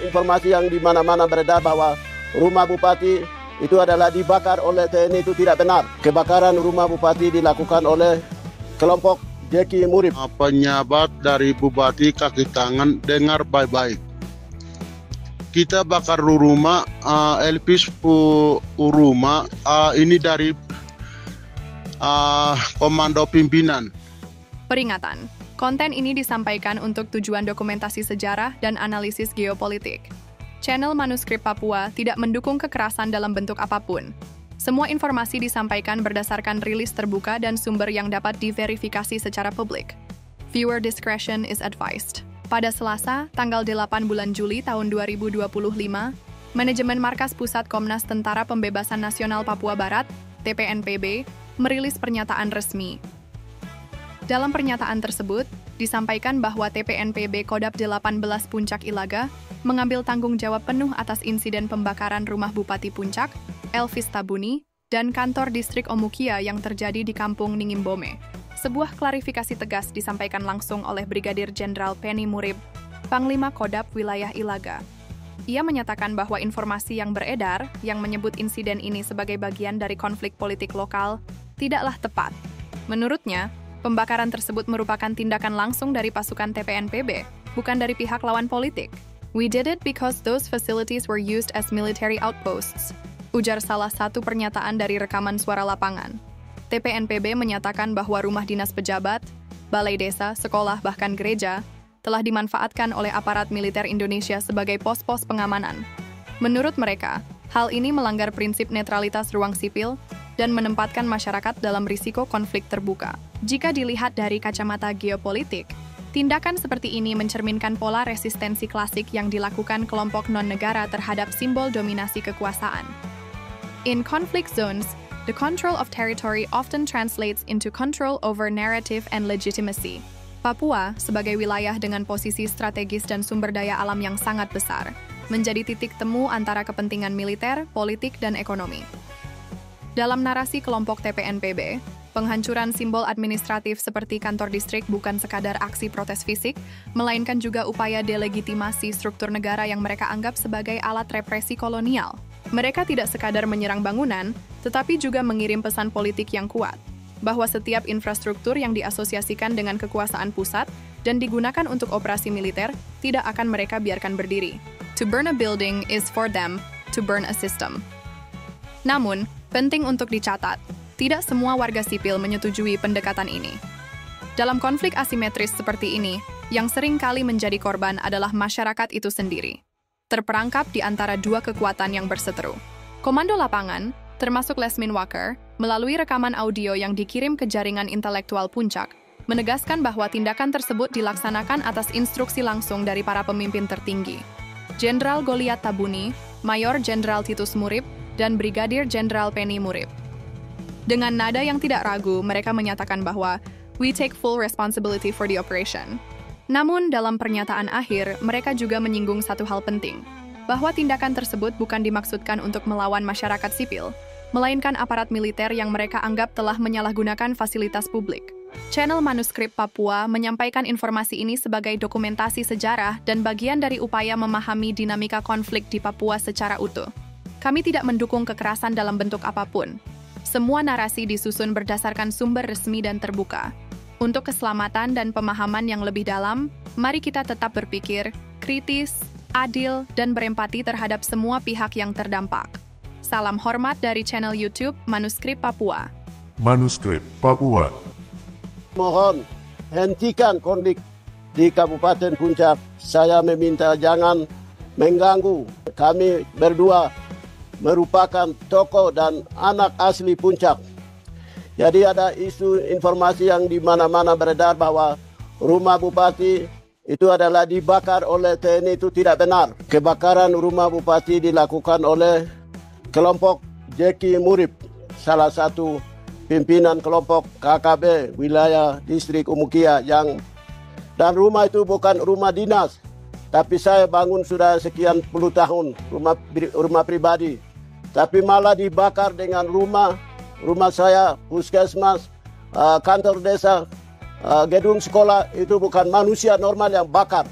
informasi yang di mana-mana beredar bahwa rumah bupati itu adalah dibakar oleh TNI itu tidak benar. Kebakaran rumah bupati dilakukan oleh kelompok Jeki Murib. Penjabat dari bupati kaki tangan dengar baik-baik. Kita bakar rumah, Elpis rumah ini dari komando pimpinan. Peringatan, konten ini disampaikan untuk tujuan dokumentasi sejarah dan analisis geopolitik. Channel Manuskrip Papua tidak mendukung kekerasan dalam bentuk apapun. Semua informasi disampaikan berdasarkan rilis terbuka dan sumber yang dapat diverifikasi secara publik. Viewer discretion is advised. Pada Selasa, tanggal 8 bulan Juli tahun 2025, Manajemen Markas Pusat Komnas Tentara Pembebasan Nasional Papua Barat, TPNPB, merilis pernyataan resmi. Dalam pernyataan tersebut, disampaikan bahwa TPNPB Kodap 18 Puncak Ilaga mengambil tanggung jawab penuh atas insiden pembakaran rumah Bupati Puncak, Elvis Tabuni, dan kantor distrik Omukia yang terjadi di Kampung Ningimbome. Sebuah klarifikasi tegas disampaikan langsung oleh Brigadir Jenderal Penny Murib, Panglima Kodap Wilayah Ilaga. Ia menyatakan bahwa informasi yang beredar yang menyebut insiden ini sebagai bagian dari konflik politik lokal tidaklah tepat. Menurutnya, pembakaran tersebut merupakan tindakan langsung dari pasukan TPNPB, bukan dari pihak lawan politik. "We did it because those facilities were used as military outposts," ujar salah satu pernyataan dari rekaman suara lapangan. TPNPB menyatakan bahwa rumah dinas pejabat, balai desa, sekolah, bahkan gereja telah dimanfaatkan oleh aparat militer Indonesia sebagai pos-pos pengamanan. Menurut mereka, hal ini melanggar prinsip netralitas ruang sipil dan menempatkan masyarakat dalam risiko konflik terbuka. Jika dilihat dari kacamata geopolitik, tindakan seperti ini mencerminkan pola resistensi klasik yang dilakukan kelompok non-negara terhadap simbol dominasi kekuasaan. In conflict zones, the control of territory often translates into control over narrative and legitimacy. Papua, sebagai wilayah dengan posisi strategis dan sumber daya alam yang sangat besar, menjadi titik temu antara kepentingan militer, politik, dan ekonomi. Dalam narasi kelompok TPNPB, penghancuran simbol administratif seperti kantor distrik bukan sekadar aksi protes fisik, melainkan juga upaya delegitimasi struktur negara yang mereka anggap sebagai alat represi kolonial. Mereka tidak sekadar menyerang bangunan, tetapi juga mengirim pesan politik yang kuat, bahwa setiap infrastruktur yang diasosiasikan dengan kekuasaan pusat dan digunakan untuk operasi militer tidak akan mereka biarkan berdiri. To burn a building is for them to burn a system. Namun, penting untuk dicatat, tidak semua warga sipil menyetujui pendekatan ini. Dalam konflik asimetris seperti ini, yang sering kali menjadi korban adalah masyarakat itu sendiri, terperangkap di antara dua kekuatan yang berseteru. Komando lapangan, termasuk Lesmin Walker, melalui rekaman audio yang dikirim ke jaringan intelektual Puncak, menegaskan bahwa tindakan tersebut dilaksanakan atas instruksi langsung dari para pemimpin tertinggi. Jenderal Goliat Tabuni, Mayor Jenderal Titus Murib, dan Brigadir Jenderal Penny Murib. Dengan nada yang tidak ragu, mereka menyatakan bahwa "we take full responsibility for the operation." Namun, dalam pernyataan akhir, mereka juga menyinggung satu hal penting, bahwa tindakan tersebut bukan dimaksudkan untuk melawan masyarakat sipil, melainkan aparat militer yang mereka anggap telah menyalahgunakan fasilitas publik. Channel Manuskrip Papua menyampaikan informasi ini sebagai dokumentasi sejarah dan bagian dari upaya memahami dinamika konflik di Papua secara utuh. Kami tidak mendukung kekerasan dalam bentuk apapun. Semua narasi disusun berdasarkan sumber resmi dan terbuka. Untuk keselamatan dan pemahaman yang lebih dalam, mari kita tetap berpikir, kritis, adil, dan berempati terhadap semua pihak yang terdampak. Salam hormat dari channel YouTube Manuskrip Papua. Manuskrip Papua. Mohon hentikan konflik di Kabupaten Puncak. Saya meminta jangan mengganggu. Kami berdua merupakan tokoh dan anak asli Puncak. Jadi ada isu informasi yang di mana-mana beredar bahwa rumah bupati itu adalah dibakar oleh TNI itu tidak benar. Kebakaran rumah bupati dilakukan oleh kelompok Jeki Murib, salah satu pimpinan kelompok KKB wilayah distrik Umukia dan rumah itu bukan rumah dinas, tapi saya bangun sudah sekian puluh tahun rumah pribadi, tapi malah dibakar dengan rumah saya, puskesmas, kantor desa, gedung sekolah. Itu bukan manusia normal yang bakar.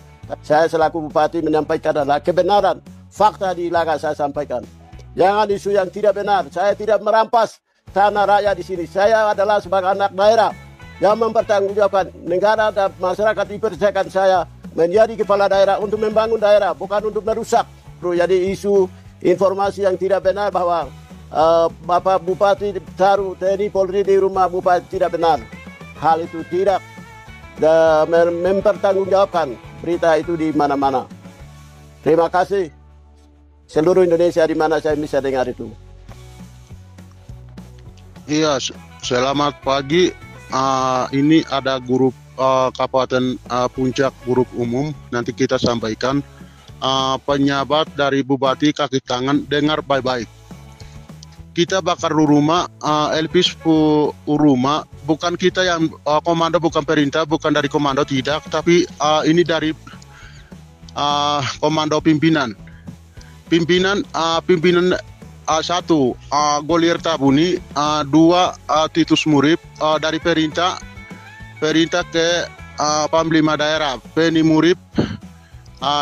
Saya selaku bupati menyampaikan adalah kebenaran, fakta di Ilaga saya sampaikan. Jangan isu yang tidak benar. Saya tidak merampas tanah rakyat di sini. Saya adalah sebagai anak daerah yang mempertanggungjawabkan negara dan masyarakat dipercayakan saya menjadi kepala daerah untuk membangun daerah, bukan untuk merusak. Jadi isu informasi yang tidak benar bahwa Bapak Bupati taruh TNI Polri di rumah Bupati tidak benar. Hal itu tidak mempertanggungjawabkan berita itu di mana-mana. Terima kasih seluruh Indonesia di mana saya bisa dengar itu. Iya, selamat pagi. Ini ada grup Kabupaten Puncak, grup umum. Nanti kita sampaikan. Penjabat dari Bupati kaki tangan, dengar baik-baik. Kita bakar rumah, Elpis rumah. Bukan kita yang komando, bukan perintah, bukan dari komando, tidak. Tapi ini dari komando pimpinan. Pimpinan satu, Golir Tabuni, dua, Titus Murib, dari perintah ke Panglima Daerah, Penny Murib,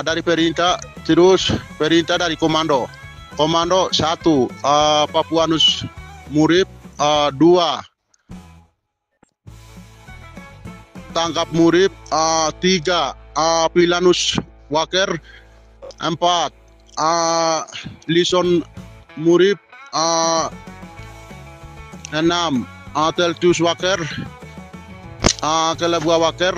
dari perintah, terus perintah dari komando. Komando satu, Papuanus Murib, dua, Tangkap Murib, tiga, Pilanus Waker, empat, Lison Murib, enam, Teltus Waker, Kelebua Waker,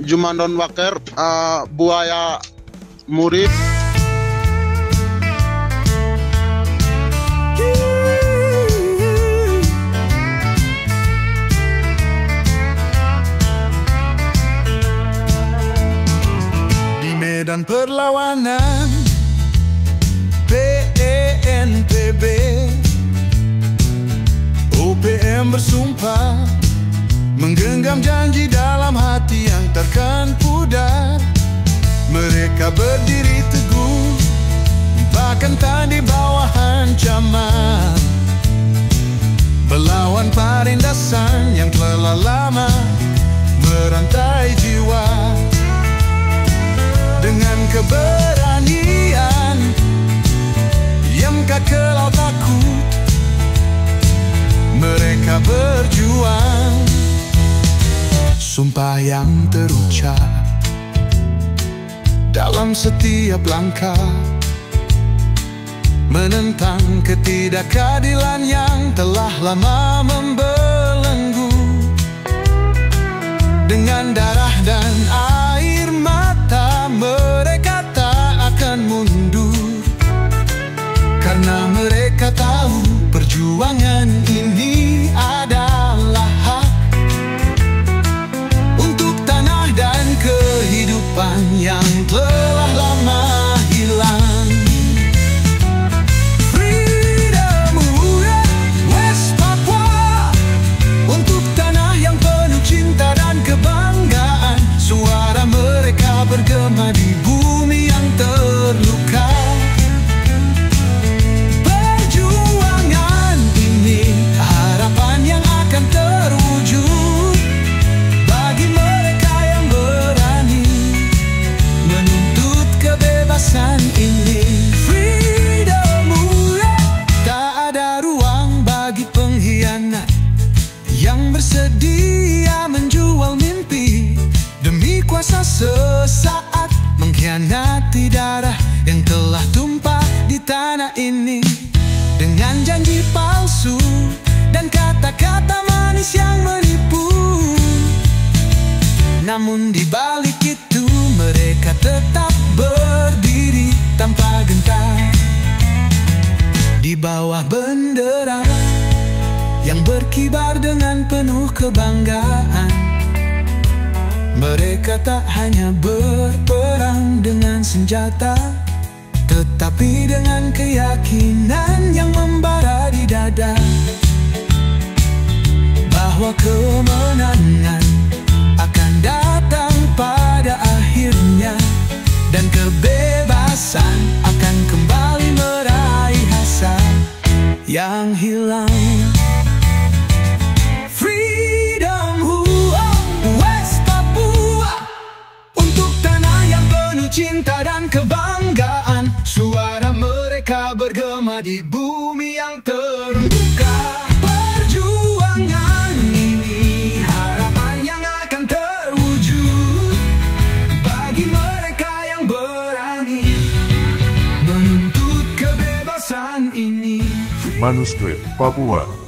Jumandon Waker, Buaya Murib. Di medan perlawanan PENPB, OPM bersumpah menggenggam janji dalam hati yang takkan pudar. Mereka berdiri teguh, bahkan tak di bawah ancaman, melawan parindasan yang telah lama merantai jiwa. Dengan keberanian yang tak kelau takut, mereka berjuang. Sumpah yang terucap dalam setiap langkah, menentang ketidakadilan yang telah lama membelenggu. Dengan darah dan air mata mereka tak akan mundur, karena mereka tahu perjuangan ini adalah hak untuk tanah dan kehidupan yang telah lama hilang. Freedom West Papua, untuk tanah yang penuh cinta dan kebanggaan. Suara mereka bergema di bumi yang terluka. Perjuangan ini harapan yang akan terwujud bagi mereka yang berani menuntut kebebasan ini. Freedom, tak ada ruang bagi pengkhianat yang bersedia menjual mimpi demi kuasa sesaat, mengkhianati darah yang telah tumpah di tanah ini. Dengan janji palsu dan kata-kata manis yang menipu, namun di balik itu mereka tetap berdiri tanpa gentar di bawah bendera yang berkibar dengan penuh kebanggaan. Mereka tak hanya berperang dengan senjata, tetapi dengan keyakinan yang membara di dada, bahwa kemenangan akan datang pada akhirnya, dan kebebasan akan kembali meraih hasrat yang hilang. Freedom, West suara bergema di bumi yang terbuka. Perjuangan ini harapan yang akan terwujud bagi mereka yang berani menuntut kebebasan ini. Manuskrip Papua.